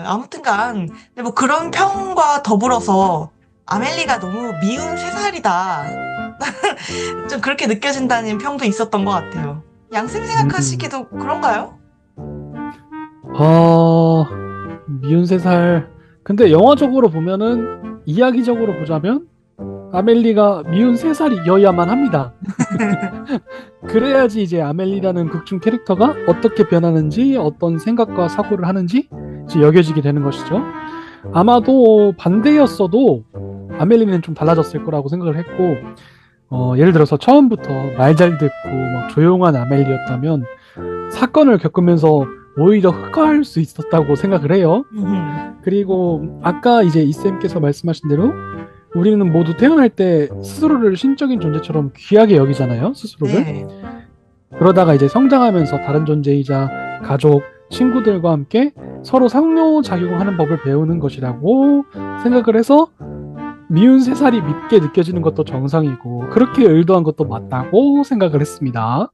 아무튼간 근데 뭐 그런 평과 더불어서 아멜리가 너무 미운 세 살이다. 좀 그렇게 느껴진다는 평도 있었던 것 같아요. 양생 음, 생각하시기도 그런가요? 아, 미운 세 살. 근데 영화적으로 보면은, 이야기적으로 보자면, 아멜리가 미운 세 살이어야만 합니다. 그래야지 이제 아멜리라는 극중 캐릭터가 어떻게 변하는지, 어떤 생각과 사고를 하는지 이제 여겨지게 되는 것이죠. 아마도 반대였어도 아멜리는 좀 달라졌을 거라고 생각을 했고, 예를 들어서 처음부터 말 잘 듣고 막 조용한 아멜리였다면 사건을 겪으면서 오히려 흑화할 수 있었다고 생각을 해요. 그리고 아까 이제 이쌤께서 말씀하신 대로 우리는 모두 태어날 때 스스로를 신적인 존재처럼 귀하게 여기잖아요, 스스로를. 네. 그러다가 이제 성장하면서 다른 존재이자 가족, 친구들과 함께 서로 상호작용하는 법을 배우는 것이라고 생각을 해서 미운 세 살이 밉게 느껴지는 것도 정상이고 그렇게 의도한 것도 맞다고 생각을 했습니다.